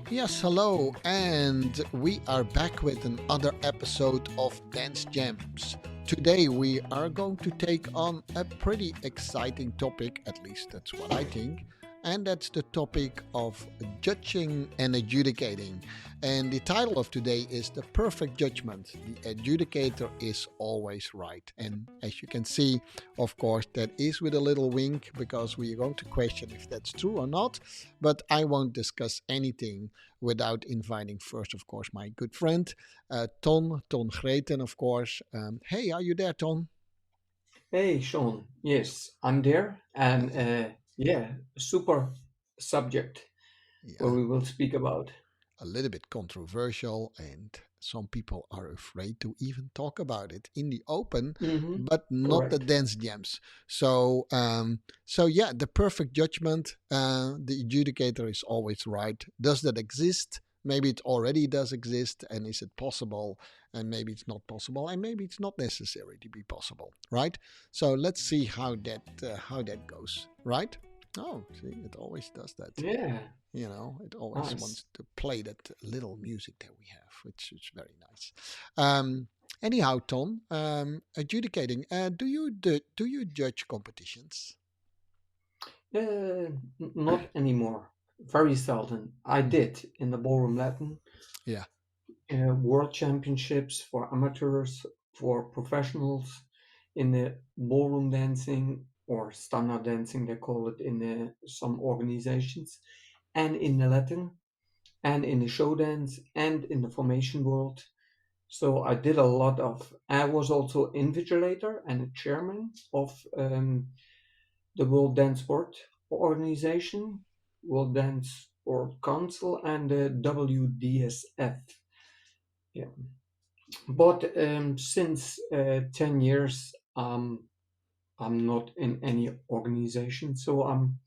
Yes, hello, and we are back with another episode of Dance Gems. Today we are going to take on a pretty exciting topic, at least that's what I think, and that's the topic of judging and adjudicating. And the title of today is The Perfect Judgment. The adjudicator is always right. And as you can see, of course, that is with a little wink because we are going to question if that's true or not. But I won't discuss anything without inviting first, of course, my good friend, Ton Greten, of course. Hey, are you there, Ton? Hey, Sean. Yes, I'm there. And yeah, super subject where Yeah, we will speak about. a little bit controversial, and some people are afraid to even talk about it in the open, Mm-hmm. but not the Correct. dance jams. So yeah, the perfect judgment. The adjudicator is always right. Does that exist? Maybe it already does exist, and is it possible? And maybe it's not possible, and maybe it's not necessary to be possible, right? So let's see how that goes, right? Oh, see, it always does that. Yeah, It always nice. wants to play that little music that we have, which is very nice. Um, Anyhow, Tom, adjudicating. Do you judge competitions? Not anymore. Very seldom. I Hmm. did in the ballroom Latin Yeah. world championships for amateurs, for professionals in the ballroom dancing or standard dancing, they call it in some organizations, and in the Latin and in the show dance and in the formation world. So I did a lot of. I was also invigilator and a chairman of the World Dance Sport Organization, World Dance Sport Council, and the WDSF. Yeah, but since 10 years, I'm not in any organization, so I'm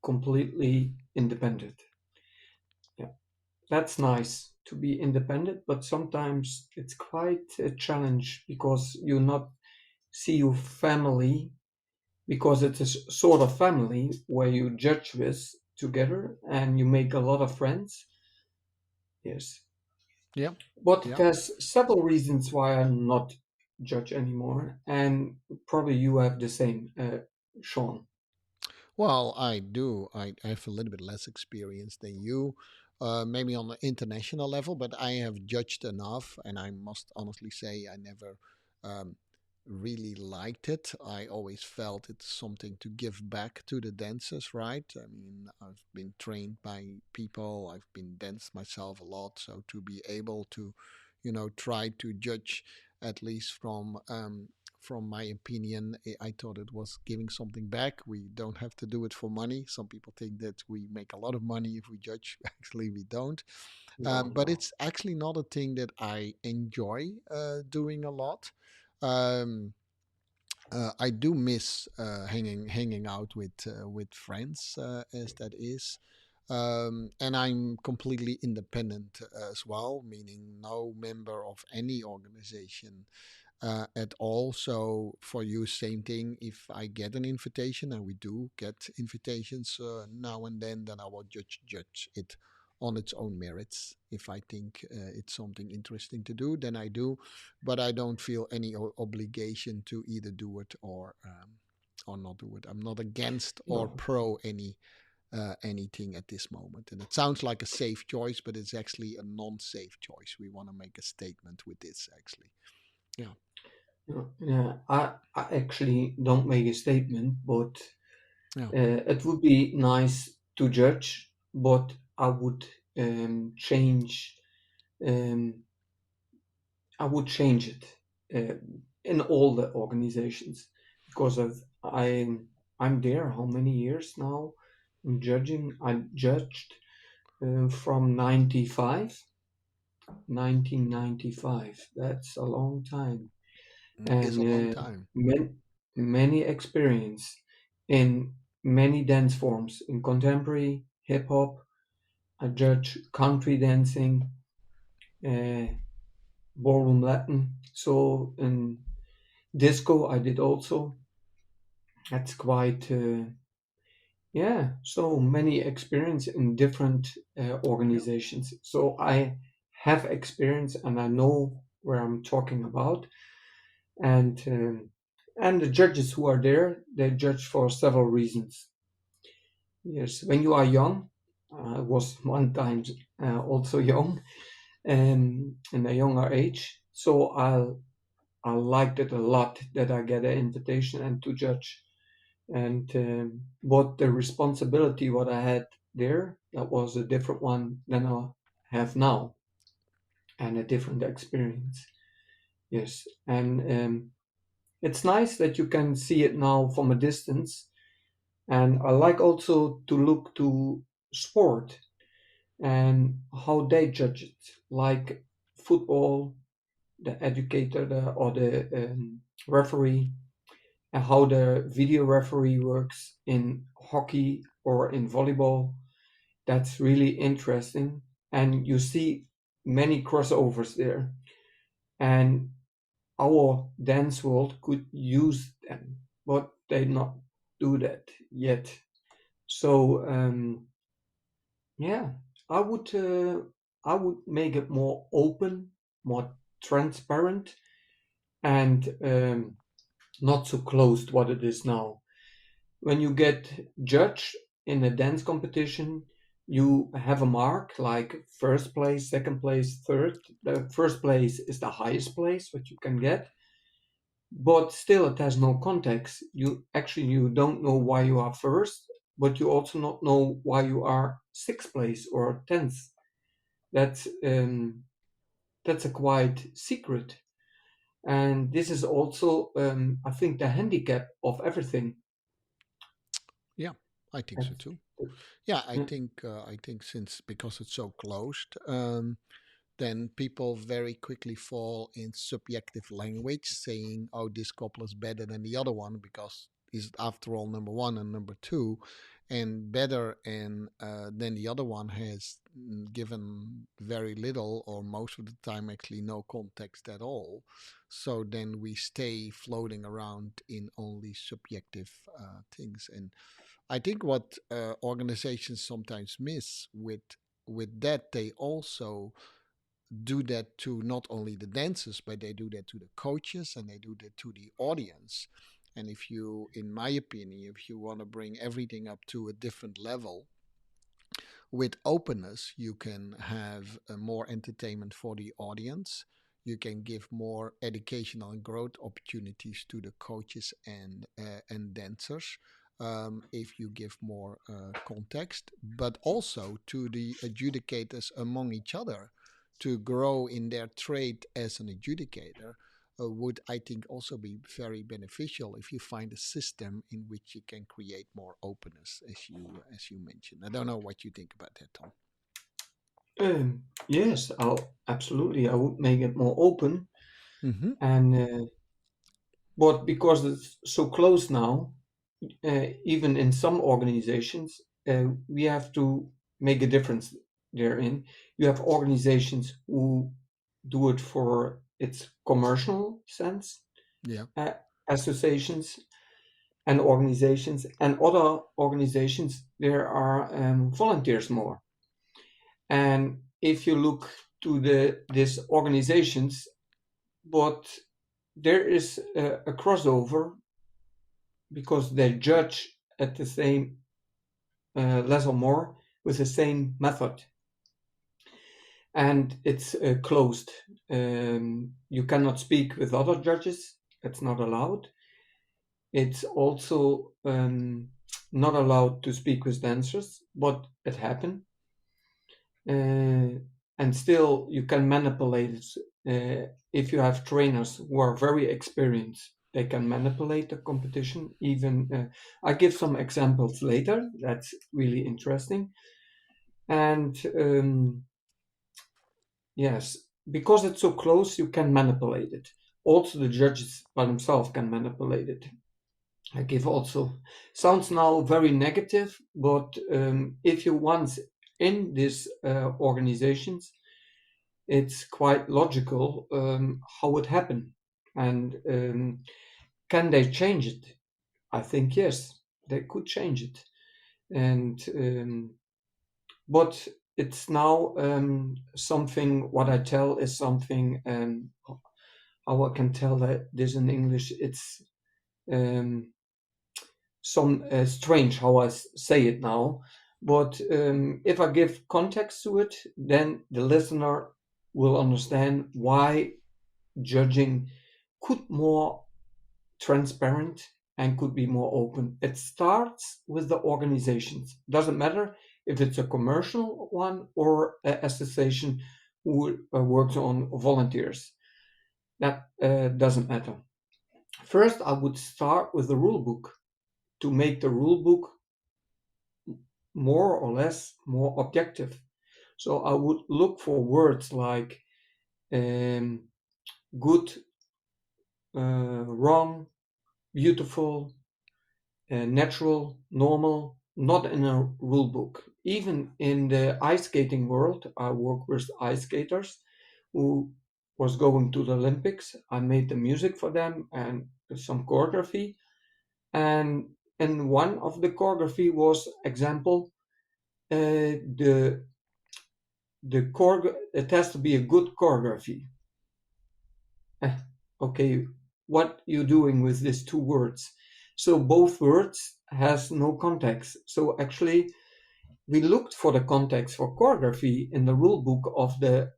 completely independent. Yeah. That's nice to be independent, but sometimes it's quite a challenge because you not see your family because it's a sort of family where you judge with together and you make a lot of friends. Yes, Yeah. but Yeah. there's several reasons why I'm not judge anymore, and probably you have the same, Sean. Well, I do. I have a little bit less experience than you, maybe on the international level, but I have judged enough, and I must honestly say I never um, really liked it. I always felt it's something to give back to the dancers, right? I mean, I've been trained by people, I've been danced myself a lot, so to be able to, try to judge at least from my opinion, I thought it was giving something back. We don't have to do it for money. Some people think that we make a lot of money if we judge. Actually, we don't. No, But no. it's actually not a thing that I enjoy doing a lot. Um, I do miss hanging out with friends, as that is. And I'm completely independent as well, meaning no member of any organization at all. So for you, same thing. If I get an invitation, and we do get invitations now and then I will judge it on its own merits. If I think it's something interesting to do, then I do, but I don't feel any obligation to either do it or not do it. I'm not against or No. pro anything at this moment. And it sounds like a safe choice, but it's actually a non-safe choice. We want to make a statement with this, actually. Yeah. No, yeah, I actually don't make a statement, but Yeah. it would be nice to judge, but I would change. Um, I would change it uh, in all the organizations because I'm there. How many years now? I'm judging. I judged from 1995. That's a long time, Is and a long time. many experience in many dance forms in contemporary hip hop. I judge country dancing, uh, ballroom Latin. So in disco, I did also. That's quite Yeah, so many experience in different Yeah. organizations. So I have experience and I know where I'm talking about. And and the judges who are there, they judge for several reasons. Yes, when you are young, I was one time also young, in a younger age. So I liked it a lot that I get an invitation and to judge. And what the responsibility what I had there, that was a different one than I have now, and a different experience. Yes, and it's nice that you can see it now from a distance. And I like also to look to sport and how they judge it, like football, the educator or the referee, and how the video referee works in hockey or in volleyball. That's really interesting. And you see many crossovers there. And our dance world could use them, but they not do that yet. So yeah, I would uh, I would make it more open, more transparent, and not so closed what it is now. When you get judged in a dance competition, you have a mark like first place, second place, third. The first place is the highest place what you can get, but still it has no context. You don't know why you are first, but you also not know why you are sixth place or tenth. That's that's a quite secret, and this is also I think the handicap of everything. Yeah, I think so That's, too. Yeah, yeah. I think since because it's so closed, then people very quickly fall in subjective language, saying, "Oh, this couple is better than the other one because he's after all number one and number two, and better and than the other one has given very little or most of the time actually no context at all." So then we stay floating around in only subjective things, and I think what organizations sometimes miss with that, they also do that to not only the dancers, but they do that to the coaches and they do that to the audience. And if you, in my opinion, if you want to bring everything up to a different level with openness, you can have more entertainment for the audience. You can give more educational and growth opportunities to the coaches and dancers if you give more context, but also to the adjudicators among each other to grow in their trade as an adjudicator. Would I think also be very beneficial if you find a system in which you can create more openness, as you mentioned. I don't know what you think about that, Tom. Yes, absolutely. I would make it more open, Mm-hmm. and but because it's so close now, even in some organizations, we have to make a difference therein. You have organizations who do it for its commercial sense, Yeah. uh, associations and organizations, and other organizations there are volunteers more. And if you look to these organizations, but there is a crossover because they judge at the same less or more with the same method, and it's closed. You cannot speak with other judges. It's not allowed. It's also not allowed to speak with dancers, but it happened. And still, you can manipulate it. If you have trainers who are very experienced, they can manipulate the competition. Even I give some examples later. That's really interesting. And yes, because it's so close, you can manipulate it. Also, the judges by themselves can manipulate it. I give also sounds now very negative, but if you once in these organizations, it's quite logical how it happened, and can they change it? I think yes, they could change it. and but it's now something. What I tell is something. How I can tell that this in English? It's um, some strange how say it now. But if I give context to it, then the listener will understand why judging could more transparent and could be more open. It starts with the organizations. Doesn't matter if it's a commercial one or an association who works on volunteers. That doesn't matter. First, I would start with the rule book to make the rule book more or less more objective. So I would look for words like um, good, wrong, beautiful, natural, normal, not in a rule book. Even in the ice skating world, I work with ice skaters who was going to the Olympics. I made the music for them and some choreography. And one of the choreography was example it has to be a good choreography. Eh, okay, what you doing with these two words? So both words has no context. So actually, we looked for the context for choreography in the rule book of the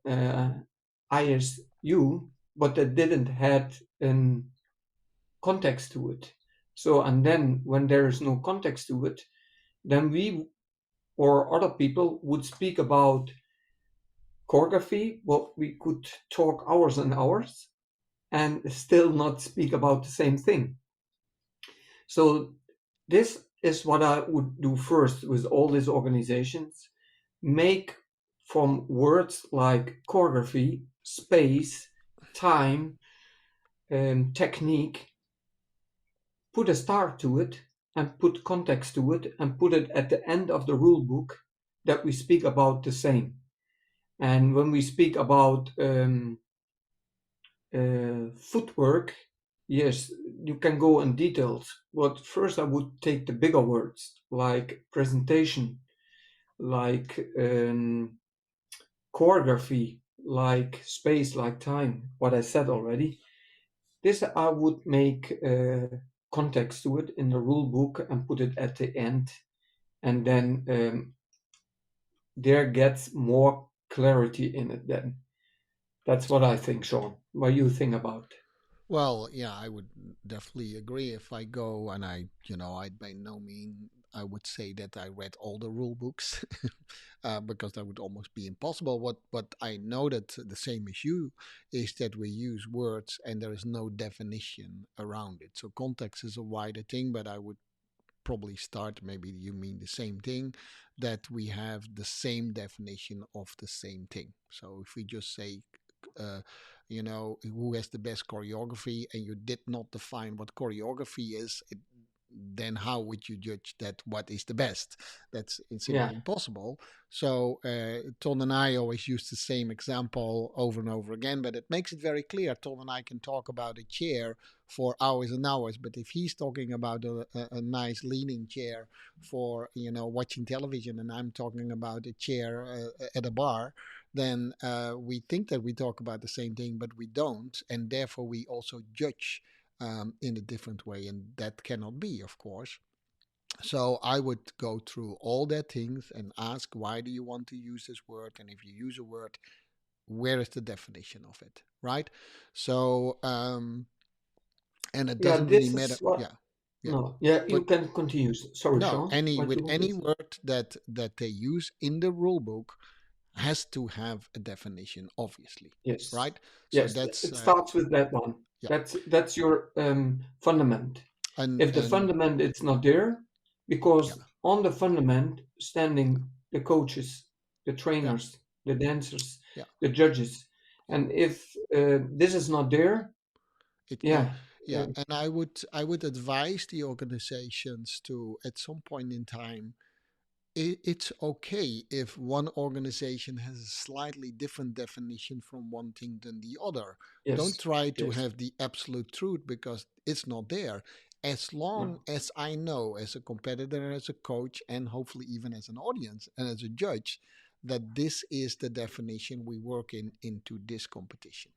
ISU, but it didn't had an context to it. So and then when there is no context to it, then we or other people would speak about choreography, but we could talk hours and hours and still not speak about the same thing. So this is what I would do first with all these organizations. Make from words like choreography, space, time, technique, put a star to it and put context to it and put it at the end of the rule book that we speak about the same. And when we speak about footwork, yes, you can go in details, but first I would take the bigger words like presentation, like choreography, like space, like time, what I said already. This I would make context to it in the rule book and put it at the end, and then there gets more clarity in it then. That's what I think, Sean. What do you think about? Well, yeah, I would definitely agree. If I go and I by no mean I would say that I read all the rule books, because that would almost be impossible. What I know that the same as you is that we use words and there is no definition around it. So context is a wider thing, but I would probably start, maybe you mean the same thing, that we have the same definition of the same thing. So if we just say, uh, who has the best choreography, and you did not define what choreography is, then how would you judge that what is the best? That's Yeah, simply impossible. So Ton and I always use the same example over and over again, but it makes it very clear. Ton and I can talk about a chair for hours and hours, but if he's talking about a nice leaning chair for watching television, and I'm talking about a chair at a bar, then we think that we talk about the same thing, but we don't, and therefore we also judge in a different way, and that cannot be, of course. So I would go through all that things and ask, why do you want to use this word? And if you use a word, where is the definition of it, right? So, and it yeah. doesn't really This matter. is what. Yeah, yeah. No, yeah. You But can continue. Sorry, no, Sean. any What with you want to any say? word that they use in the rule book has to have a definition, obviously, Yes, right? So yes. that's It starts with that one. yeah, That's your fundament. If the and fundament is not there, yeah, because on the fundament standing the coaches, the yeah, trainers, the dancers, yeah, the judges, yeah. and if this is not there, It can, yeah, yeah, and I would advise the organizations to, at some point in time, it's okay if one organization has a slightly different definition from one thing than the other. Don't yes, try to yes, have the absolute truth, because it's not there. as Yeah. long as I know, as a competitor, as a coach, and hopefully even as an audience and as a judge, that this is the definition we work in into this competition.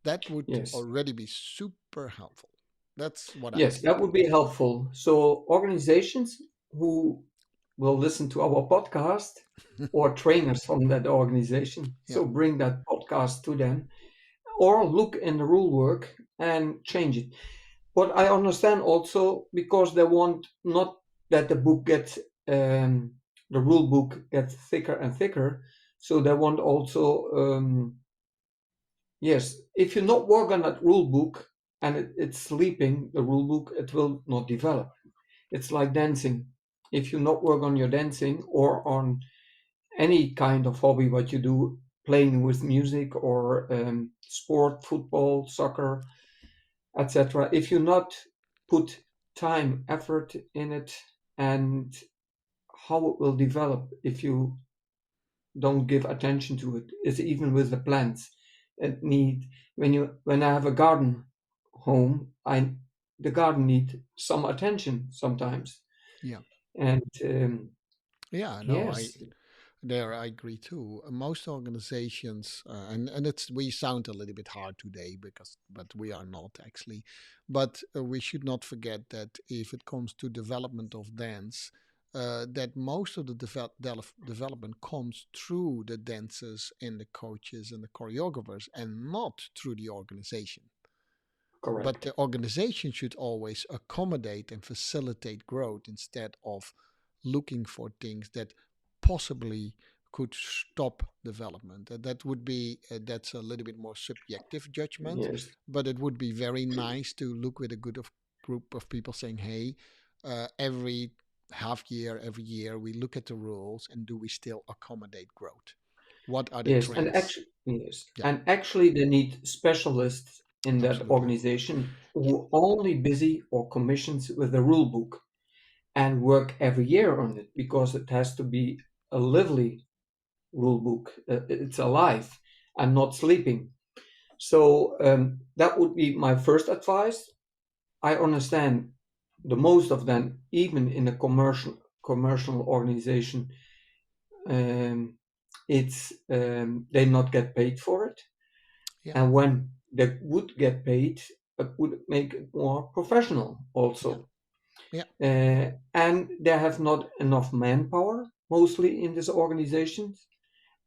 That would Yes. already be super helpful. That's what I Yes, that think. would be helpful. So organizations who will listen to our podcast or trainers from that organization, Yeah, so bring that podcast to them or look in the rule work and change it. But I understand also because they want not that the book gets the rule book gets thicker and thicker, so they want also yes, if you not work on that rule book and it's sleeping, the rule book, it will not develop. It's like dancing. If you not work on your dancing or on any kind of hobby, what you do, playing with music or sport, football, soccer, etc. If you not put time, effort in it, and how it will develop if you don't give attention to it. It's even with the plants. It need when I have a garden home, I the garden need some attention sometimes. yeah, And yeah. No, I yes, there I agree too. Most organizations, and it's we sound a little bit hard today because, but we are not actually. But we should not forget that if it comes to development of dance, that most of the development comes through the dancers and the coaches and the choreographers, and not through the organization. But correct. the organization should always accommodate and facilitate growth instead of looking for things that possibly could stop development. That would be that's a little bit more subjective judgment, Yes, but it would be very nice to look with a good of group of people saying, "Hey, every half year, every year, we look at the rules and do we still accommodate growth? What are the yes, trends?" Yeah, and actually they need specialists in that absolutely. organization Yeah, who only busy or commissions with the rule book and work every year on it because it has to be a lively rule book. It's alive and not sleeping. So that would be my first advice. I understand the most of them, even in a commercial organization, um, it's they not get paid for it, yeah, and when they would get paid, it would make it more professional yeah, also. yeah. And they have not enough manpower mostly in these organizations,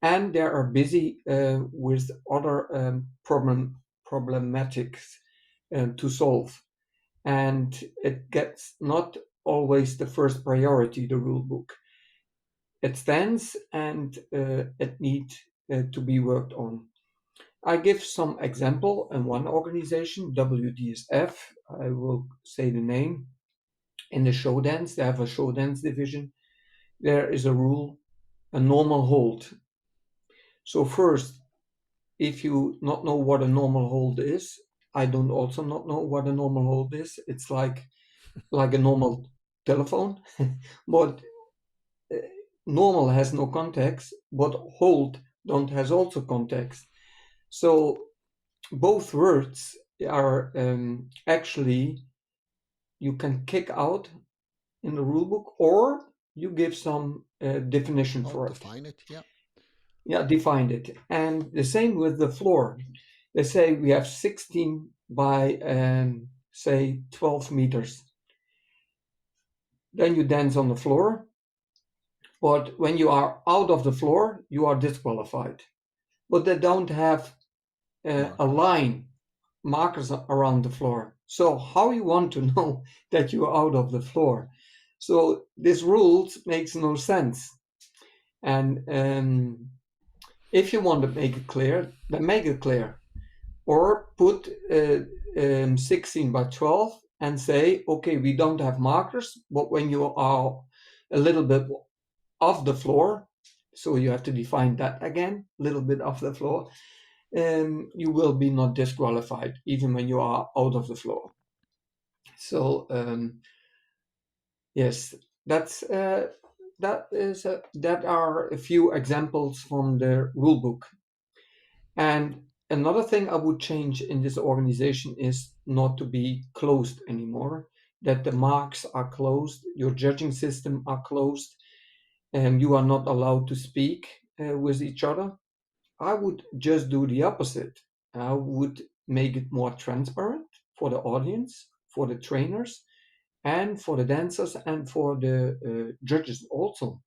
and they are busy with other problematics to solve, and it gets not always the first priority, the rule book. It stands and it needs to be worked on. I give some example in one organization, WDSF. I will say the name. In the show dance, they have a show dance division. There is a rule, a normal hold. So first, if you not know what a normal hold is, I don't also not know what a normal hold is. It's like a normal telephone, but uh, normal has no context, but hold don't has also context. So both words are actually you can kick out in the rulebook or you give some definition Oh, for it. define it. Yeah, Yeah, defined it. And the same with the floor. They say we have 16 by say 12 meters. Then you dance on the floor, but when you are out of the floor, you are disqualified. But they don't have a markers. line markers around the floor. So how you want to know that you're out of the floor? So this rules makes no sense. And if you want to make it clear, then make it clear. Or put 16 by 12 and say, okay, we don't have markers, but when you are a little bit off the floor, so you have to define that again, a little bit off the floor, you will be not disqualified even when you are out of the floor. So yes, that's that are a few examples from the rule book. And another thing I would change in this organization is not to be closed anymore. that the marks are closed, your judging system are closed, and you are not allowed to speak with each other. I would just do the opposite. I would make it more transparent for the audience, for the trainers, and for the dancers and for the judges also.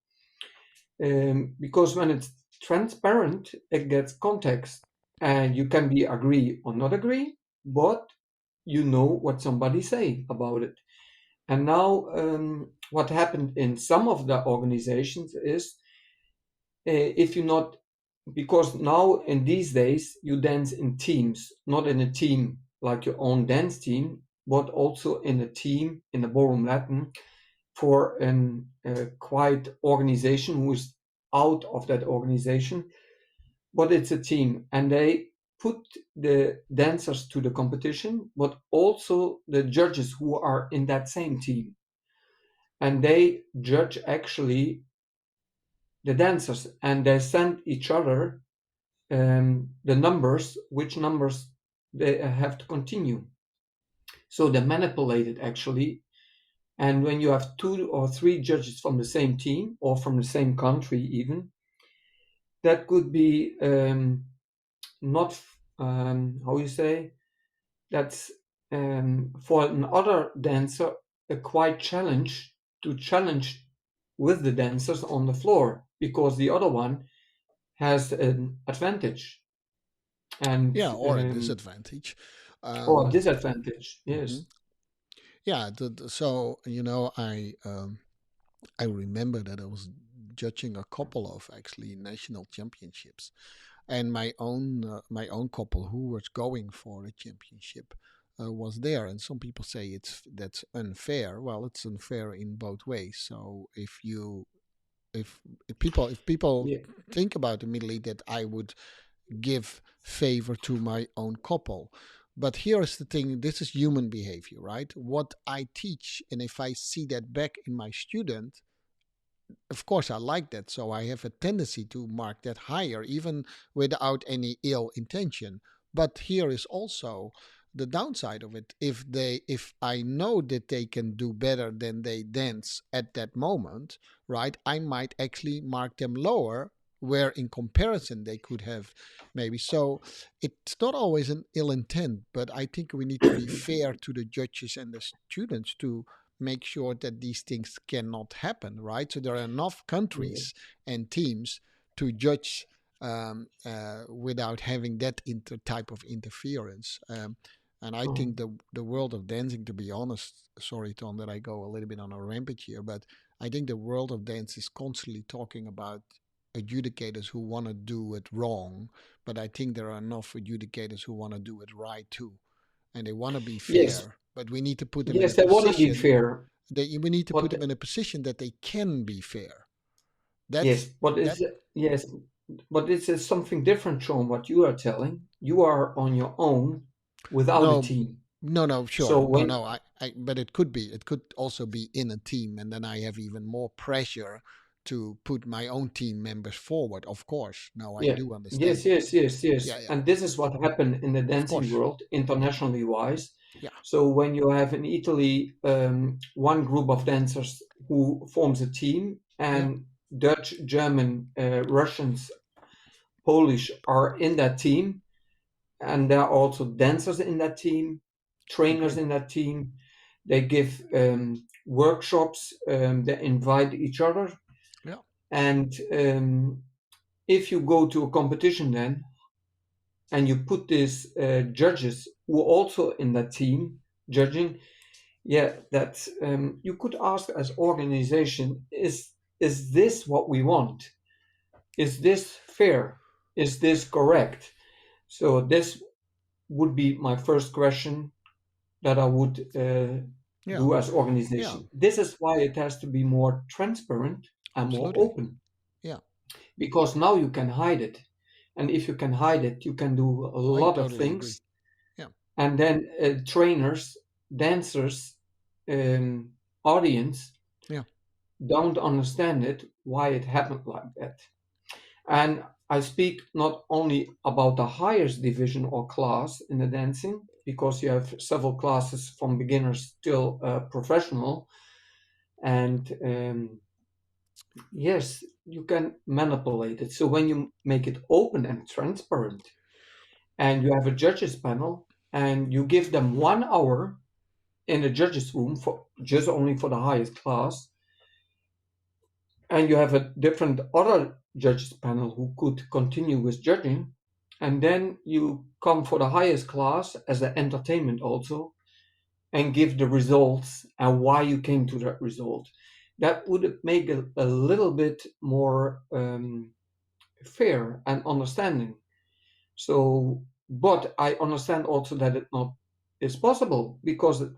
Because when it's transparent, it gets context, and you can be agree or not agree, but you know what somebody say about it. And now, what happened in some of the organizations is, if you not, because now in these days you dance in teams, not in a team like your own dance team, but also in a team in a ballroom Latin for an quiet organization who is out of that organization, but it's a team, and they put the dancers to the competition, but also the judges who are in that same team, and they judge actually the dancers, and they send each other the numbers, which numbers they have to continue. So they manipulate it actually. And when you have two or three judges from the same team or from the same country, even, that could be not, how you say, that's for another dancer a quite challenge to challenge with the dancers on the floor because the other one has an advantage and Yeah, or a disadvantage. or Um, disadvantage. mhm. Yes. Yeah, so I remember that I was judging a couple of actually national championships, and my own couple who was going for a championship was there. And some people say that's unfair. Well, it's unfair in both ways. So if people Yeah. think about immediately that I would give favor to my own couple. But here's the thing, this is human behavior, right? What I teach, and if I see that back in my student, of course I like that. So I have a tendency to mark that higher, even without any ill intention. But here is also the downside of it. If I know that they can do better than they dance at that moment, right, I might actually mark them lower where in comparison they could have maybe. So it's not always an ill intent, but I think we need to be fair to the judges and the students to make sure that these things cannot happen, right? So there are enough Yeah. countries and teams to judge without having that type of interference. And I Oh. think the world of dancing, to be honest, sorry Tom that I go a little bit on a rampage here, but I think the world of dance is constantly talking about adjudicators who want to do it wrong, but I think there are enough adjudicators who want to do it right too, and they want to be Yes. fair, but we need to put them in a Yes, they want to be position fair, we need to put but them in a position that they can be fair. yes, That's but that. it's yes, but it's something different from what you are telling. You are on your own without a No, team. no, So sure, when no. But it could also be in a team, and then I have even more pressure to put my own team members forward. Of course, no, I Yeah, do yes, understand that. yes, yes, yes. Yeah, yeah, And this is what happened in the of dancing course. world, internationally wise. Yeah, So when you have in Italy one group of dancers who forms a team, yeah, and Dutch, German, Russians, Polish are in that team, and there are also dancers in that team, trainers agree. in that team. They give workshops, they invite each other, Yeah, and if you go to a competition then and you put these judges who are also in that team judging, yeah, that you could ask as organization, is this what we want? Is this fair? Is this correct? So this would be my first question that I would yeah, do as yeah, organization. This is why it has to be more transparent and more absolutely. open, Yeah, because now you can hide it. And if you can hide it, you can do a I lot of totally agree. things. Yeah, And then trainers, dancers, audience yeah, don't understand it, why it happened like that. And I speak not only about the highest division or class in the dancing, because you have several classes from beginners till professional. And yes, you can manipulate it. So when you make it open and transparent, and you have a judges panel, and you give them 1 hour in the judges room for just only for the highest class, and you have a different other judges panel who could continue with judging, and then you come for the highest class as an entertainment also, and give the results and why you came to that result. That would make it a little bit more fair and understanding. So, but I understand also that it not is possible because it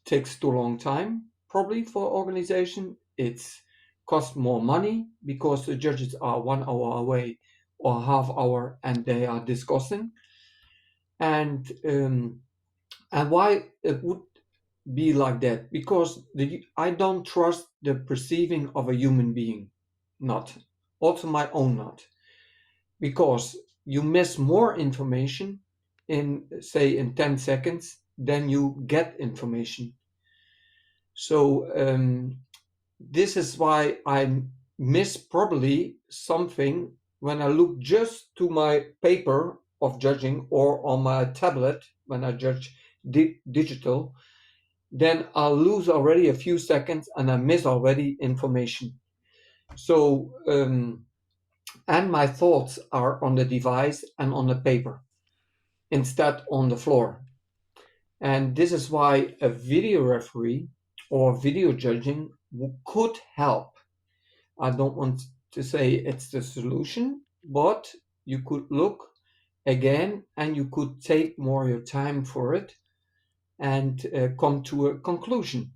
takes too long time probably for organization. It's cost more money because the judges are 1 hour away or half hour and they are discussing. And why it would be like that? Because I don't trust the perceiving of a human being, not also my own not, because you miss more information in say in 10 seconds than you get information. So this is why I miss probably something when I look just to my paper of judging or on my tablet when I judge digital. Then I'll lose already a few seconds and I miss already information. So and my thoughts are on the device and on the paper instead on the floor. And this is why a video referee or video judging could help. I don't want to say it's the solution, but you could look again and you could take more your time for it and come to a conclusion.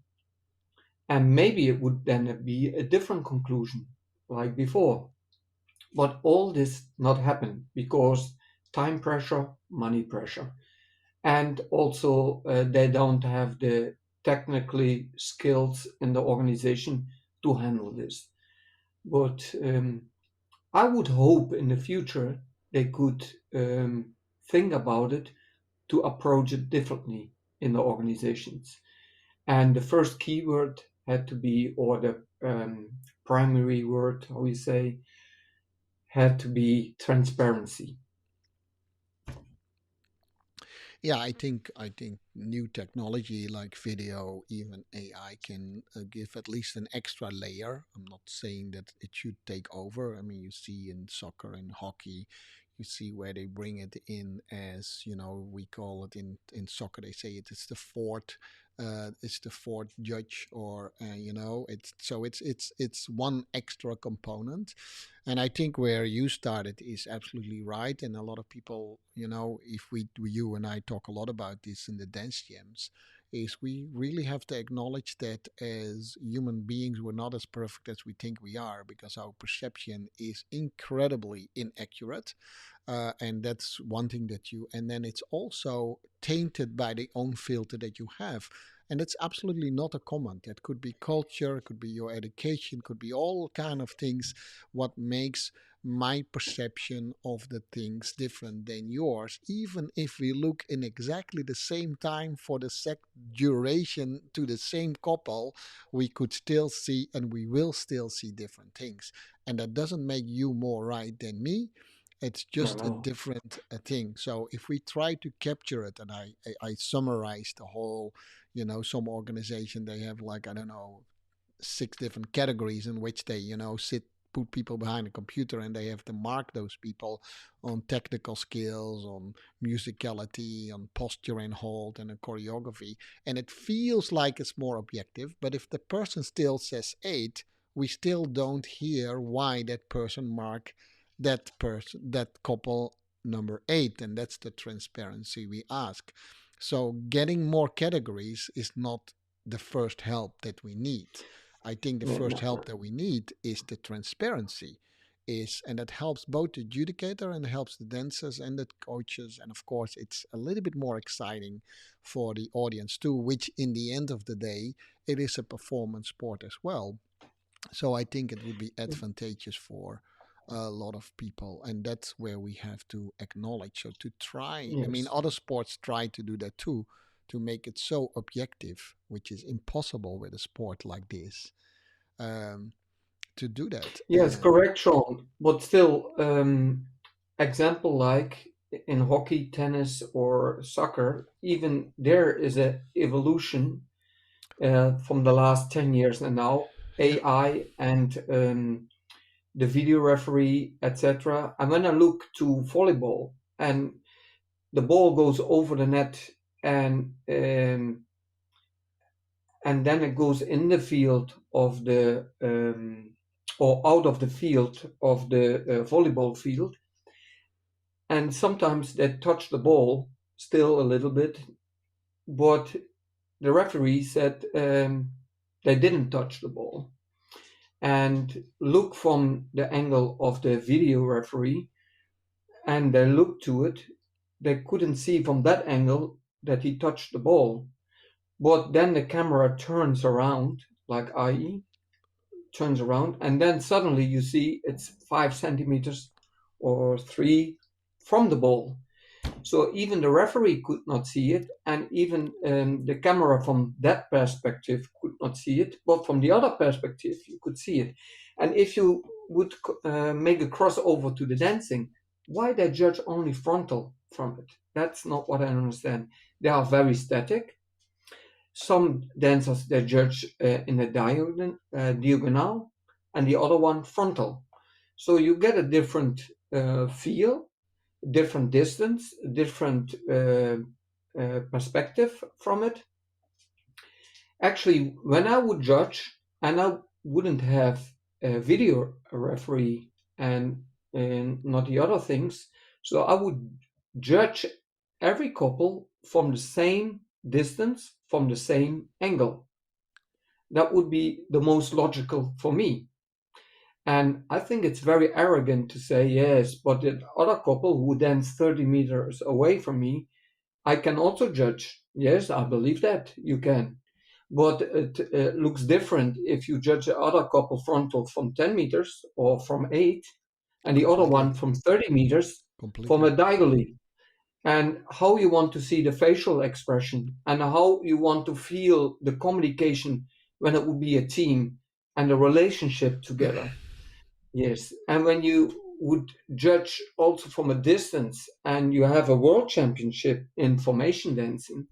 And maybe it would then be a different conclusion like before. But all this not happen because time pressure, money pressure. And also they don't have the technically skills in the organization to handle this. But I would hope in the future they could think about it to approach it differently in the organizations. And the first keyword had to be, or the primary word, how you say, had to be transparency. Yeah, I think new technology like video, even AI, can give at least an extra layer. I'm not saying that it should take over. I mean, you see in soccer and hockey, you see where they bring it in as, we call it in soccer. They say it's the fourth. It's the fourth judge, or it's one extra component. And I think where you started is absolutely right. And a lot of people, if you and I talk a lot about this in the dance jams, is we really have to acknowledge that as human beings, we're not as perfect as we think we are, because our perception is incredibly inaccurate. And that's one thing that and then it's also tainted by the own filter that you have. And it's absolutely not a comment. That could be culture, it could be your education, could be all kind of things. What makes my perception of the things different than yours, even if we look in exactly the same time for the duration to the same couple, we could still see and we will still see different things. And that doesn't make you more right than me. It's No, just a no. different thing. So if we try to capture it, and I summarize the whole, some organization, they have like, I don't know, six different categories in which they, put people behind a computer, and they have to mark those people on technical skills, on musicality, on posture and hold, and a choreography. And it feels like it's more objective, but if the person still says 8, we still don't hear why that person marked that couple number 8, and that's the transparency we ask. So getting more categories is not the first help that we need. I think the Yeah, first help never. that we need is the transparency, and that helps both the adjudicator and helps the dancers and the coaches, and of course it's a little bit more exciting for the audience too, which in the end of the day it is a performance sport as well. So I think it would be advantageous for a lot of people, and that's where we have to acknowledge. So to try, I mean, Yes. other sports try to do that too, to make it so objective, which is impossible with a sport like this, um, to do that. Yes, correct, Sean. But still, example like in hockey, tennis, or soccer, even there is a evolution from the last 10 years and now Yeah, AI and the video referee, etc. And when I look to volleyball and the ball goes over the net and um, and then it goes in the field of the or out of the field of the volleyball field, and sometimes they touch the ball still a little bit, but the referee said they didn't touch the ball. And look from the angle of the video referee, and they looked to it, they couldn't see from that angle that he touched the ball. But then the camera turns around, like i.e., turns around, and then suddenly you see it's 5 centimeters or three from the ball. So even the referee could not see it, and even the camera from that perspective could not see it, but from the other perspective you could see it. And if you would make a crossover to the dancing, why they judge only frontal from it? That's not what I understand. They are very static. Some dancers they judge in a diagonal, and the other one frontal. So you get a different feel, different distance, different perspective from it. Actually, when I would judge, and I wouldn't have a video referee and not the other things, so I would judge every couple from the same distance, from the same angle. That would be the most logical for me. And I think it's very arrogant to say, yes, but the other couple who dance 30 meters away from me, I can also judge. Yes, I believe that you can. But it looks different if you judge the other couple frontal from 10 meters or from 8, and the other completely, one from 30 meters from completely. a diagonally. And how you want to see the facial expression and how you want to feel the communication when it would be a team and the relationship together. Yes, and when you would judge also from a distance and you have a world championship in formation dancing,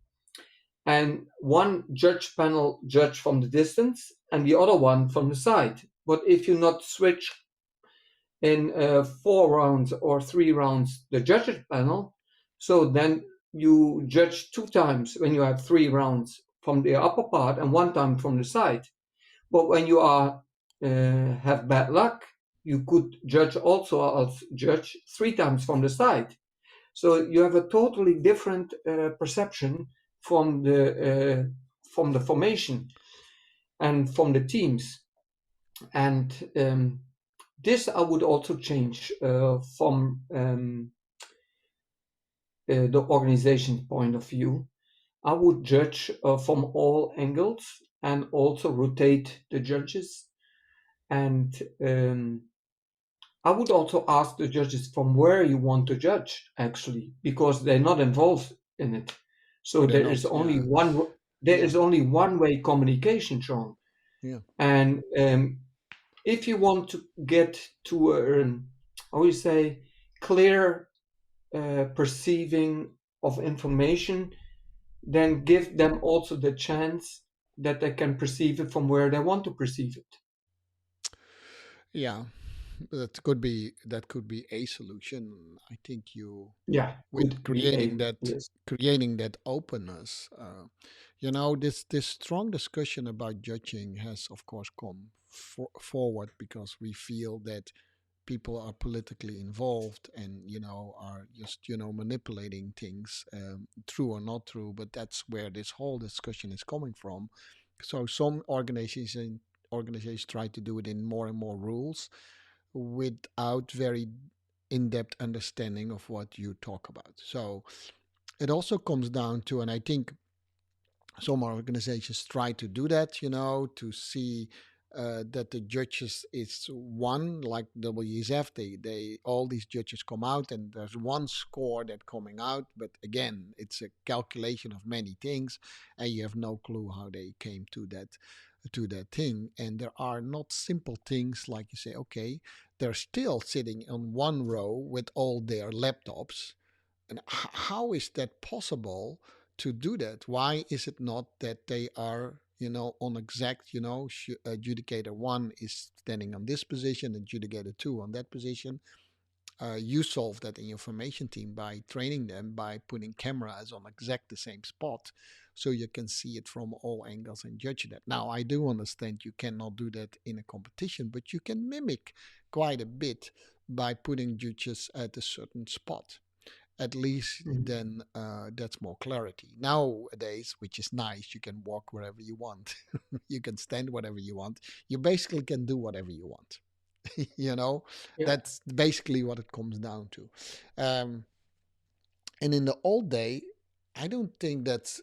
and one judge panel judge from the distance and the other one from the side. But if you not switch in 4 rounds or 3 rounds the judges panel, so then you judge 2 times when you have 3 rounds from the upper part and 1 time from the side. But when you are have bad luck, you could judge also as judge 3 times from the side. So you have a totally different perception from the formation and from the teams. And this I would also change from the organization point of view. I would judge from all angles and also rotate the judges. And I would also ask the judges from where you want to judge, actually, because they're not involved in it. Oh, So they're there is not. only Yeah, one. There yeah, is only one-way communication, Sean. yeah. And if you want to get to how you say, clear perceiving of information, then give them also the chance that they can perceive it from where they want to perceive it. Yeah, that could be a solution. I think you, Yeah, with could be a yes. creating that openness. This strong discussion about judging has, of course, come forward because we feel that people are politically involved and are just manipulating things, true or not true. But that's where this whole discussion is coming from. So some organizations try to do it in more and more rules without very in-depth understanding of what you talk about. So it also comes down to, and I think some organizations try to do that, to see that the judges is one like WSF. They all these judges come out and there's one score that coming out. But again, it's a calculation of many things, and you have no clue how they came to that thing. And there are not simple things like you say, okay, they're still sitting on one row with all their laptops, and how is that possible to do that? Why is it not that they are, on exact, adjudicator one is standing on this position, adjudicator two on that position? You solve that in your formation team by training them by putting cameras on exact the same spot so you can see it from all angles and judge that. Now, I do understand you cannot do that in a competition, but you can mimic quite a bit by putting judges at a certain spot. At least Mhm. then that's more clarity. Nowadays, which is nice, you can walk wherever you want. You can stand whatever you want. You basically can do whatever you want. you know, Yeah. that's basically what it comes down to. Um, and in the old day, I don't think that's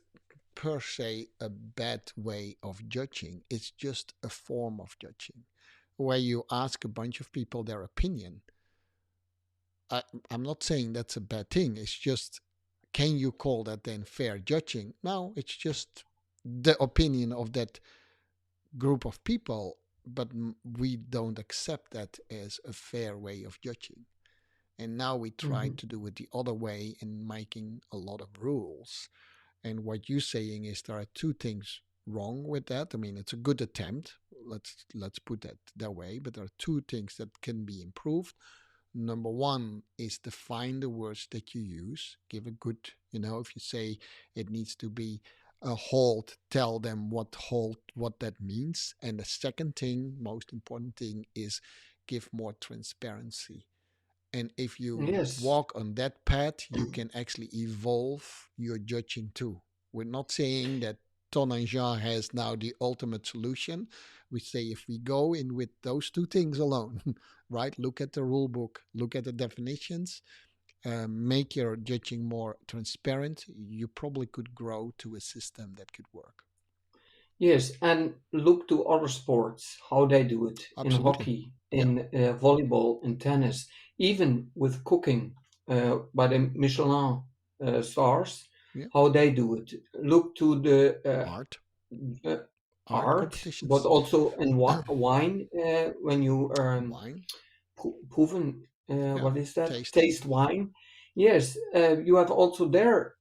per se a bad way of judging. It's just a form of judging where you ask a bunch of people their opinion. I, I'm not saying that's a bad thing. It's just, can you call that then fair judging? No, it's just the opinion of that group of people, but we don't accept that as a fair way of judging. And now we try Mhm. to do it the other way in making a lot of rules. And what you're saying is there are two things wrong with that. I mean, it's a good attempt. Let's put that way. But there are two things that can be improved. Number one is define the words that you use. Give a good, if you say it needs to be a hold, tell them what hold, what that means. And the second thing, most important thing, is give more transparency. And if you Yes. walk on that path, you can actually evolve your judging too. We're not saying that Ton and Jean has now the ultimate solution. We say if we go in with those two things alone, right? Look at the rule book, look at the definitions, make your judging more transparent. You probably could grow to a system that could work. Yes, and look to other sports, how they do it in Absolutely. hockey, Yeah. in volleyball, in tennis, even with cooking by the Michelin stars, Yeah. how they do it. Look to the Art. uh, Art art, but competitions. also in wine when you Wine. proeven, Yeah. what is that? Tasting. Taste wine. Yes, you have also there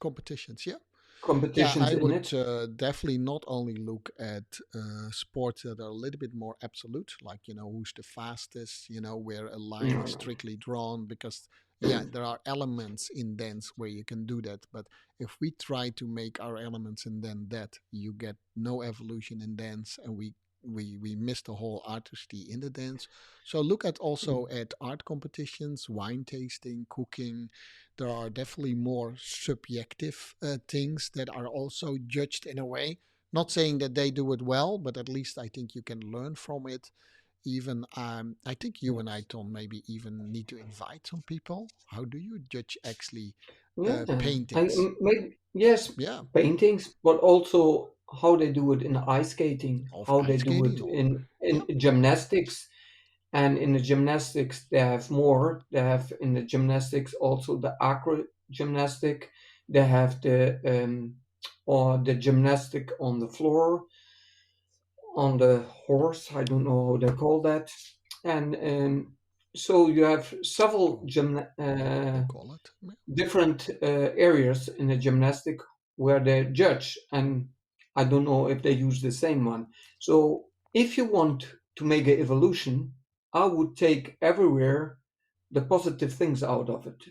Competitions. Yeah. Yeah, competitions I in would it. definitely not only look at sports that are a little bit more absolute, like, who's the fastest, where a line is Mm. strictly drawn, because, yeah, there are elements in dance where you can do that. But if we try to make our elements and then that, you get no evolution in dance, and we miss the whole artistry in the dance. So look at also at art competitions, wine tasting, cooking. There are definitely more subjective things that are also judged in a way. Not saying that they do it well, but at least I think you can learn from it. Even I think you and I, Yes. Tom, maybe even need to invite some people. How do you judge actually Yeah, and paintings? maybe yes, Yeah, paintings, but also how they do it in ice skating, of how they ice do skating, it or in yeah, gymnastics, and in the gymnastics they have more. They have in the gymnastics also the acro gymnastic. They have the or the gymnastic on the floor, on the horse. I don't know how they call that, and so you have several oh yeah, they call it. Yeah. different areas in the gymnastic where they judge, and I don't know if they use the same one. So if you want to make an evolution, I would take everywhere the positive things out of it.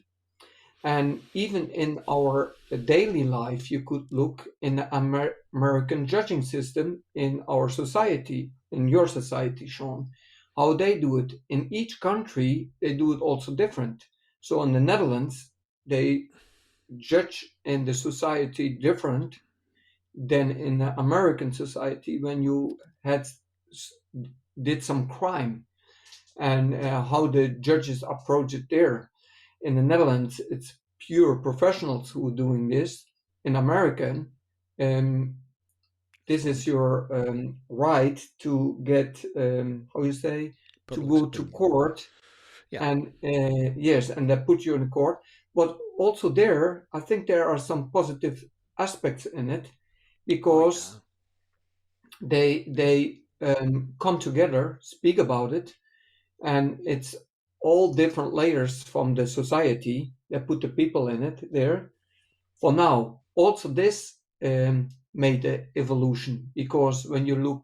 And even in our daily life, you could look in the American judging system in our society, in your society, Sean, how they do it. In each country, they do it also different. So in the Netherlands, they judge in the society different than in the American society when you had did some crime, and how the judges approach it there. In the Netherlands, it's pure professionals who are doing this. In America, um, this is Right. your right to get how you say, to Public's go to opinion. court, Yeah. and yes, and they put you in court. But also there, I think there are some positive aspects in it, Oh yeah. because they come together, speak about it, and it's all different layers from the society that put the people in it there. For now, also this made the evolution, because when you look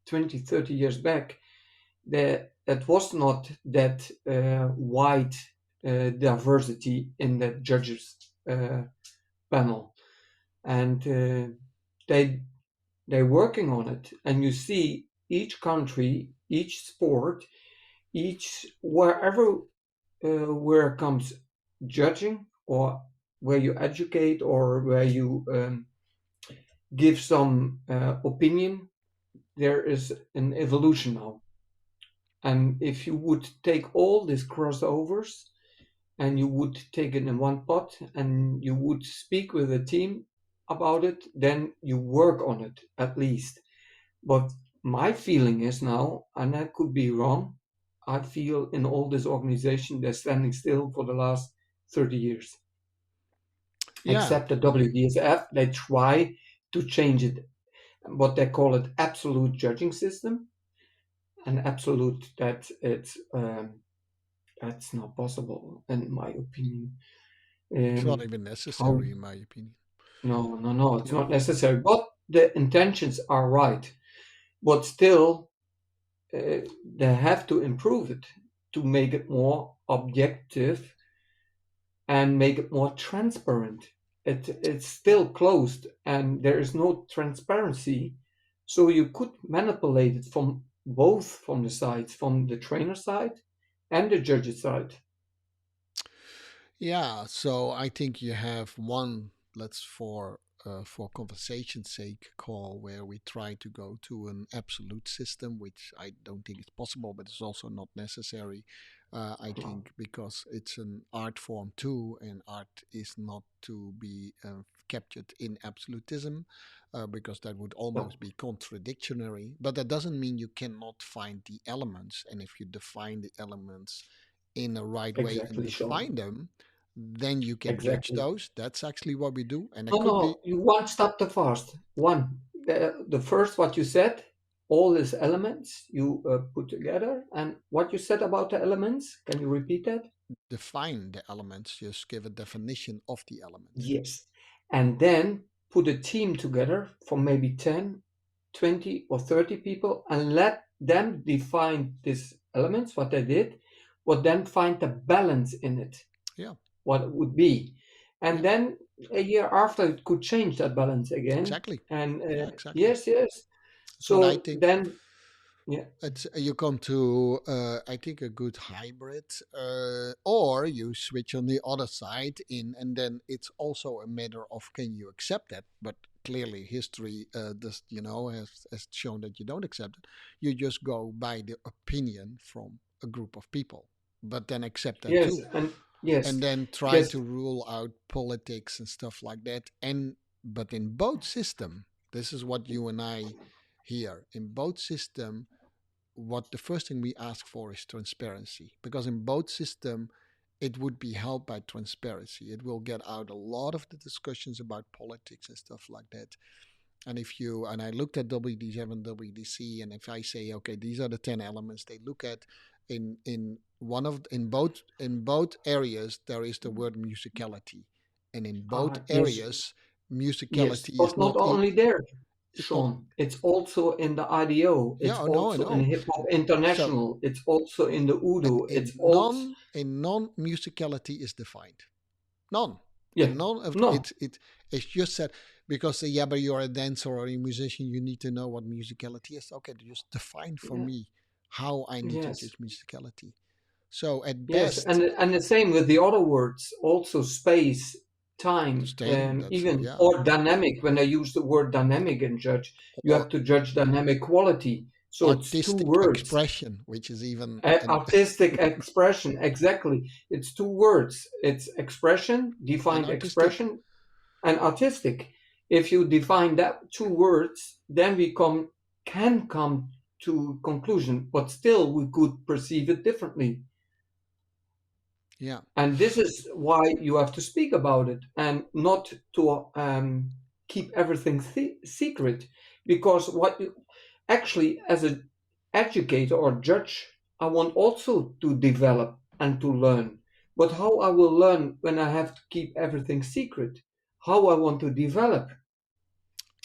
20, 30 years back, that was not that wide diversity in the judges panel, and they they're working on it, and you see each country, each sport, each wherever where comes judging, or where you educate, or where you give some opinion, there is an evolution now. And if you would take all these crossovers and you would take it in one pot and you would speak with a team about it, then you work on it at least. But my feeling is now, and I could be wrong, I feel in all this organization they're standing still for the last 30 years. Yeah. Except the WDSF, they try to change it, what they call it absolute judging system, and absolute that it's that's not possible in my opinion. It's not Um, even how necessary, in my opinion. No, no, no, it's Yeah. not necessary. But the intentions are right. But still, they have to improve it to make it more objective and make it more transparent. It's still closed and there is no transparency. So you could manipulate it from both, from the sides, from the trainer side and the judge's side. Yeah, so I think you have one, let's for conversation's sake, call where we try to go to an absolute system, which I don't think is possible, but it's also not necessary. I think because it's an art form too, and art is not to be captured in absolutism, because that would No, almost be contradictory. But that doesn't mean you cannot find the elements, and if you define the elements in the right way and exactly, define Sean. them, then you can judge Exactly. those. That's actually what we do. And it No, could be no, you one step too fast. One, the first what you said, all these elements you put together, and what you said about the elements. Can you repeat that? define the elements, just give a definition of the elements. Yes. And then put a team together for maybe 10, 20, or 30 people, and let them define these elements, what they did, but then find the balance in it, Yeah, what it would be. And yeah, then a year after, it could change that balance again. exactly. And Yeah, exactly. yes, yes. So and I So think then, yeah, it's you come to I think a good hybrid, or you switch on the other side in, and then it's also a matter of can you accept that. But clearly, history does has shown that you don't accept it. You just go by the opinion from a group of people, but then accept that yes, too, and yes, and then try yes, to rule out politics and stuff like that. And but in both system, this is what you and I hear in both system, what the first thing we ask for is transparency, because in both system it would be helped by transparency. It will get out a lot of the discussions about politics and stuff like that. And if you and I looked at WD7 WDC, and if I say okay, these are the 10 elements they look at, in one of in both areas there is the word musicality, and in both yes, areas yes, musicality is but not not only there, it's not. Sean. It's also in the IDO. Yeah, It's I know, I also in know. Hip Hop So International. It's also in the Udo. It's also, in non musicality is defined. None. yeah, And none of no, it's just said because yeah, but you're a dancer or a musician, you need to know what musicality is. Okay, just define for yeah, me how I need to yes, judge musicality. So at yes, best, and the same with the other words. Also, space, time, same. That's even yeah. or dynamic. When I use the word dynamic in judge, you Or have to judge dynamic quality. So it's two artistic words. expression, which is even an Artistic expression, exactly. It's two words. It's expression, an defined artistic. expression, and artistic. If you define that two words, then we can come to conclusion, but still we could perceive it differently. Yeah. And this is why you have to speak about it and not to keep everything secret. Because what you actually, as an educator or judge, I want also to develop and to learn. But how I will learn when I have to keep everything secret? How I want to develop?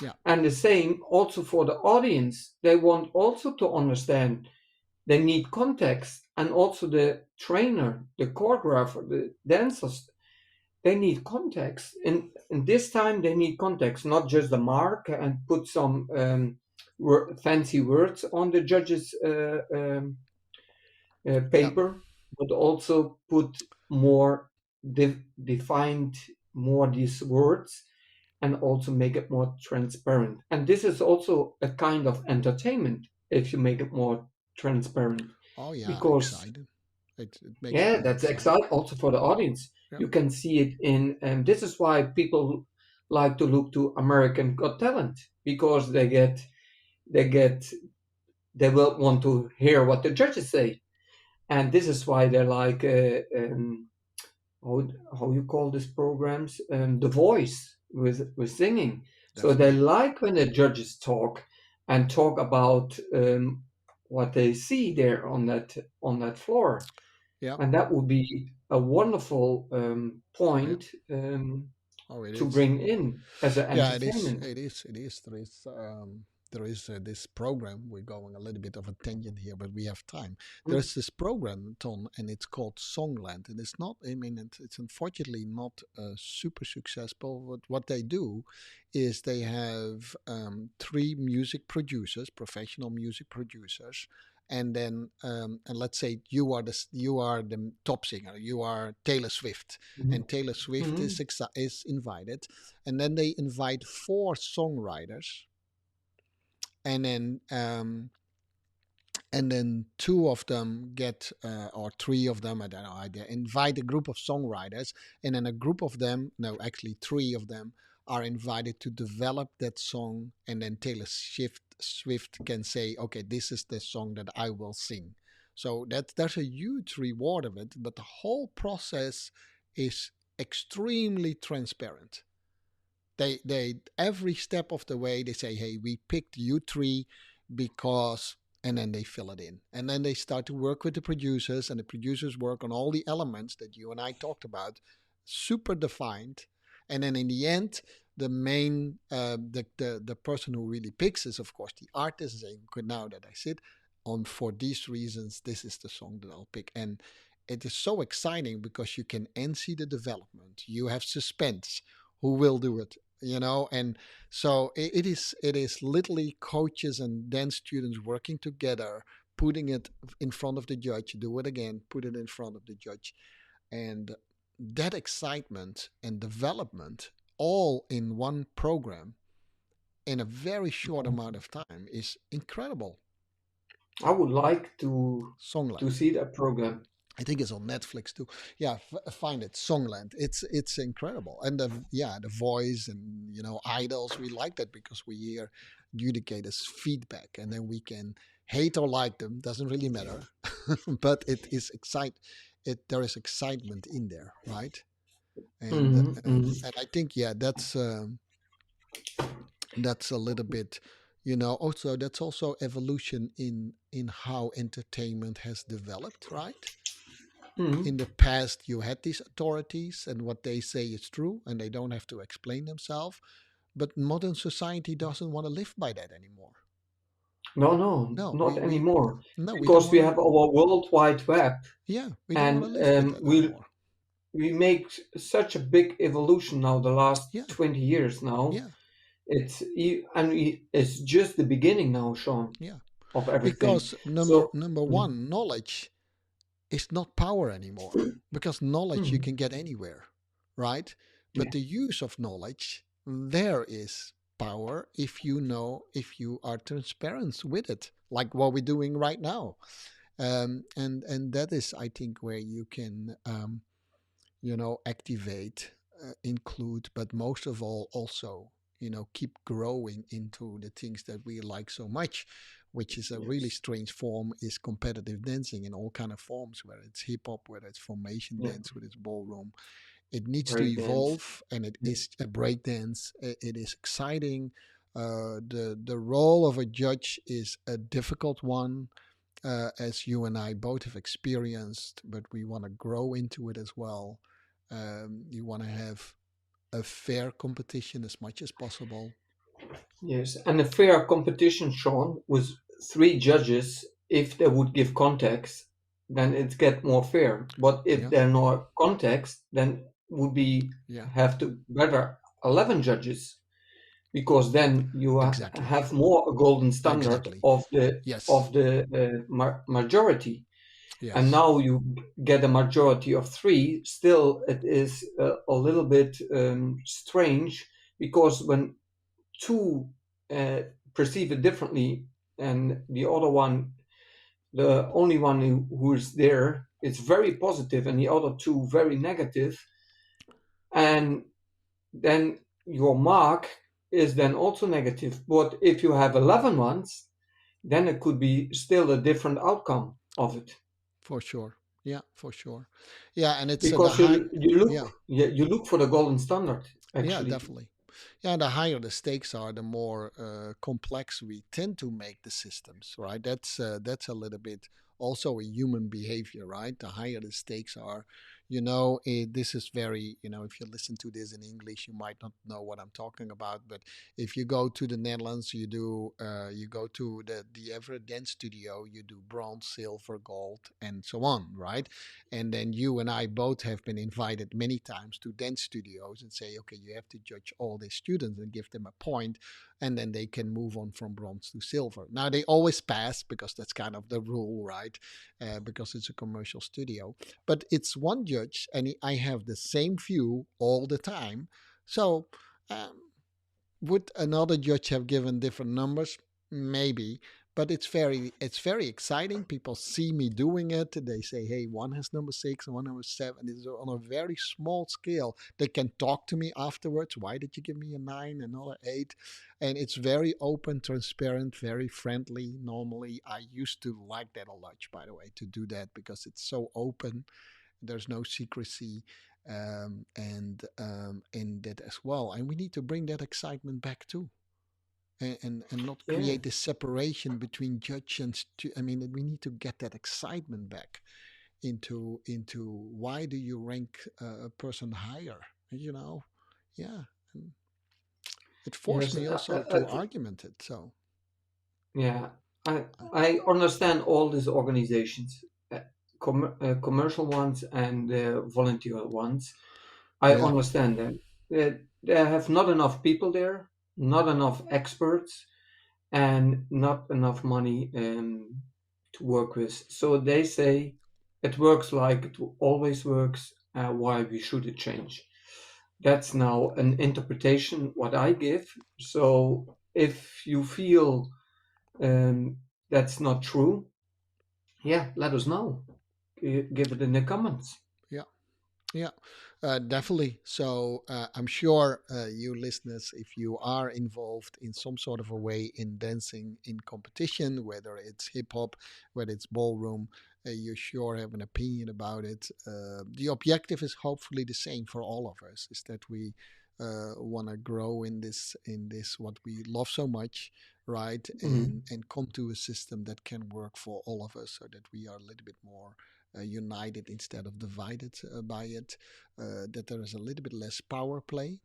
Yeah. And the same also for the audience. They want also to understand. They need context, and also the trainer, the choreographer, the dancers, they need context. And this time they need context, not just the mark and put some fancy words on the judge's Yeah. paper, but also put more defined more these words and also make it more transparent. And this is also a kind of entertainment if you make it more transparent, Oh yeah, because exciting. It makes it yeah, more that's exciting. exciting also for the audience. Yeah. You can see it in, and this is why people like to look to American Got Talent, because they get, they will want to hear what the judges say, and this is why they're like, how how you call these programs, The Voice with singing. So they Definitely. like when the judges talk and talk about what they see there on that floor, Yeah. and that would be a wonderful Yeah. point Oh, it to is. bring in as an Yeah, it is. entertainment. It is. It is. There is this program. We're going a little bit of a tangent here, but we have time. Mm, There's this program, Ton, and it's called Songland. And it's not. I mean, it's unfortunately not super successful. What they do is they have three music producers, professional music producers. And let's say you are the top singer. You are Taylor Swift, mhm, and Taylor Swift mhm, is invited, and then they invite four songwriters, and then two of them get or three of them, I don't know, they invite a group of songwriters, and then a group of them, no, actually three of them, are invited to develop that song, and then Taylor Swift can say, okay, this is the song that I will sing. So there's a huge reward of it, but the whole process is extremely transparent. They every step of the way they say, hey, we picked you three because, and then they fill it in, and then they start to work with the producers, and the producers work on all the elements that you and I talked about, super defined. And then in the end, the main the person who really picks is of course the artist, saying, okay, now that I sit on for these reasons, this is the song that I'll pick. And it is so exciting because you can see the development, you have suspense, who will do it, and so it is literally coaches and dance students working together, putting it in front of the judge, do it again, put it in front of the judge. And that excitement and development all in one program in a very short mhm. amount of time is incredible. I would like to Songland. see that program. I think it's on Netflix too. Yeah, find it. Songland. It's incredible, and the voice, and idols. We like that because we hear adjudicators' feedback, and then we can hate or like them. Doesn't really matter, but it is excite. There is excitement in there, right? And Hmm, hmm. and I think, yeah, that's a little bit, also that's also evolution in how entertainment has developed, right? In Hmm. the past you had these authorities, and what they say is true, and they don't have to explain themselves. But modern society doesn't want to live by that anymore. No, no, No, not we anymore, no, we don't because we want to. have our World Wide Web, Yeah, we don't want and to live with that anymore. we make such a big evolution now. The last Yeah. 20 years now, Yeah. it's just the beginning now, Sean, Yeah. of everything. Because number So, number mm, one, knowledge is not power anymore, because knowledge you mm, can get anywhere, right? yeah, But the use of knowledge, there is power if you know, if you are transparent with it, like what we're doing right now. And that is, I think, where you can activate, include, but most of all also keep growing into the things that we like so much, which is a really Yes. strange form, is competitive dancing in all kind of forms, whether it's hip hop, whether it's formation Yeah. dance, whether it's ballroom. It needs to Breakdance. evolve, and it Yeah. is a breakdance. It is exciting. The role of a judge is a difficult one, as you and I both have experienced, but we want to grow into it as well. You want to have a fair competition as much as possible. Yes. And a fair competition, Sean, with three judges, if they would give context, then it get more fair. But if Yeah, there are no context, then would be yeah, have to better 11 judges, because then you exactly, have more a golden standard exactly. of the Yes, majority. And yes, now you get a majority of three. Still, it is a little bit strange, because when two uh, perceive it differently, and the other one, the only one who is there, is very positive, and the other two very negative, and then your mark is then also negative. But if you have 11 ones, then it could be still a different outcome of it, for sure. Yeah, for sure. Yeah, and it's the because high. you look, Yeah, yeah, you look for the golden standard yeah, actually. definitely. Yeah, the higher the stakes are, the more complex we tend to make the systems, right? That's a little bit also a human behavior, right? The higher the stakes are, this is very, if you listen to this in English, you might not know what I'm talking about. But if you go to the Netherlands, you go to the Everett Dance Studio, you do bronze, silver, gold, and so on, right? And then you and I both have been invited many times to dance studios and say, okay, you have to judge all these students and give them a point, and then they can move on from bronze to silver. Now, they always pass because that's kind of the rule, right? Because it's a commercial studio. But it's one judge, and I have the same view all the time. So, um, would another judge have given different numbers? Maybe, but it's very exciting. People see me doing it. They say, "Hey, one has number 6 and one number 7." It's on a very small scale. They can talk to me afterwards. Why did you give me a 9, another 8? And it's very open, transparent, very friendly. Normally, I used to like that a lot, by the way, to do that because it's so open. There's no secrecy, and in that as well. And we need to bring that excitement back too, and not Yeah. create this separation between judge and I mean, we need to get that excitement back into why do you rank a person higher? You know, yeah. And it forced Yes. me also to argument it. So Yeah. I I, I understand all these organizations, commercial ones and volunteer ones. I yeah, understand them. They have not enough people there, not enough experts, and not enough money to work with. So they say it works like it always works. Why we should it change? That's now an interpretation what I give. So if you feel that's not true, yeah, let us know. Give it in the comments. yeah. Yeah, definitely. So I'm sure you listeners, if you are involved in some sort of a way in dancing in competition, whether it's hip hop, whether it's ballroom, you sure have an opinion about it. The objective is hopefully the same for all of us: is that we want to grow in this what we love so much, right? And Mhm. come to a system that can work for all of us, so that we are a little bit more united instead of divided by it, that there is a little bit less power play,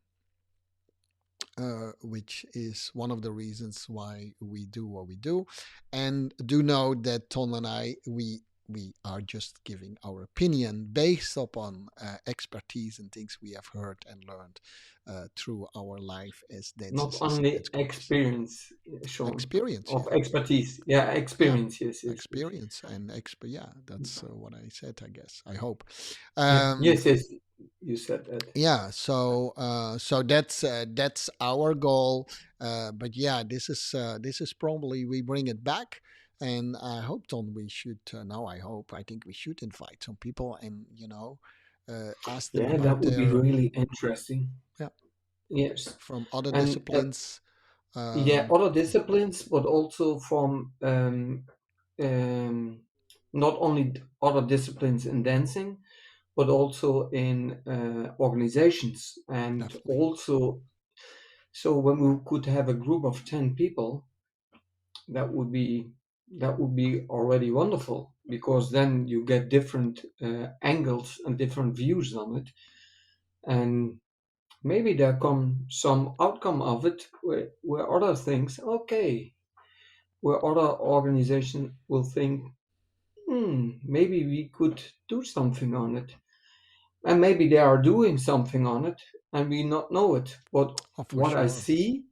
which is one of the reasons why we do what we do. And do know that Ton and I, we are just giving our opinion based upon expertise and things we have heard and learned through our life as Not dancers and only dance coaches. experience, Sean, Experience, of yeah. expertise. Yeah, Yeah, experience. Yes, yes, yes. experience and yeah, that's what I said, I guess, I hope. Yeah, um yes, yes. You said that. yeah, so that's our goal. But yeah, this is probably we bring it back. And I hope, Ton, we should no, I think we should invite some people and ask them Yeah, that about would be their really interesting. yeah, yes, from other and disciplines. yeah, Um, other disciplines, but also from um, not only other disciplines in dancing, but also in organizations, and Definitely. also so when we could have a group of 10 people, that would be that would be already wonderful, because then you get different angles and different views on it, and maybe there come some outcome of it where other things, okay, where other organization will think, maybe we could do something on it, and maybe they are doing something on it and we not know it. But Oh, for what I sure. see,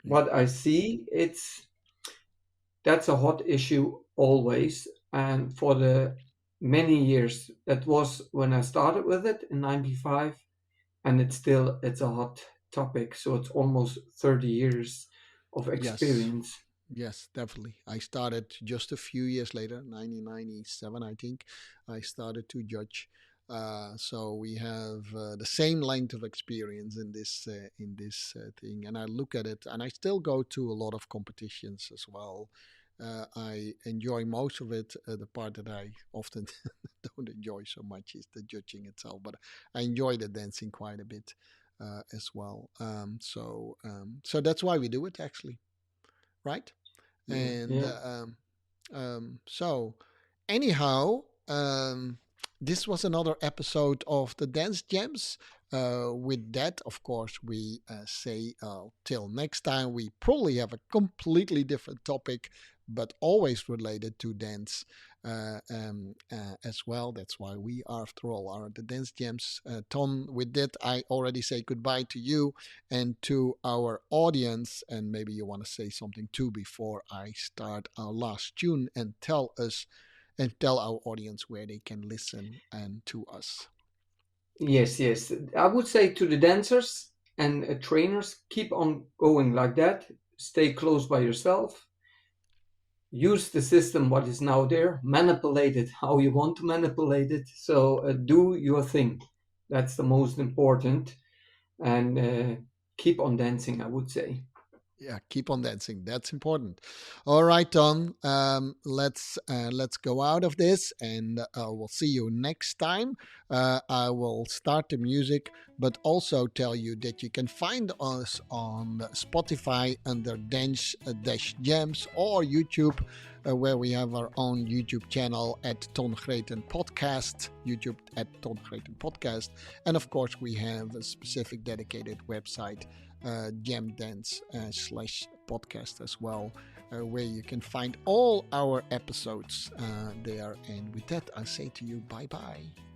Yeah. it's that's a hot issue always, and for the many years that was when I started with it in 95, and it's a hot topic, so it's almost 30 years of Yes. experience. Yes, definitely. I started just a few years later, 1997, I think. I started to judge. So we have the same length of experience in this thing, and I look at it, and I still go to a lot of competitions as well. I enjoy most of it. The part that I often don't enjoy so much is the judging itself, but I enjoy the dancing quite a bit as well. So that's why we do it, actually, right? Yeah, And yeah. so, anyhow, this was another episode of the Dance Gems. With that, of course, we say till next time. We probably have a completely different topic, but always related to dance as well. That's why we, after all, are the Dance Gems. Tom, with that, I already say goodbye to you and to our audience. And maybe you want to say something too before I start our last tune and tell us and tell our audience where they can listen and to us. Yes, yes. I would say to the dancers and trainers, keep on going like that. Stay close by yourself. Use the system what is now there. Manipulate it how you want to manipulate it. So do your thing. That's the most important. And keep on dancing, I would say. Yeah, keep on dancing. That's important. All right, Tom. Let's go out of this, and we'll see you next time. I will start the music, but also tell you that you can find us on Spotify under Dance Dash Gems or YouTube, where we have our own YouTube channel at Ton Greten Podcast. YouTube at Ton Greten Podcast, and of course we have a specific dedicated website, Jam Dance slash podcast as well, where you can find all our episodes there. And with that, I say to you, bye bye.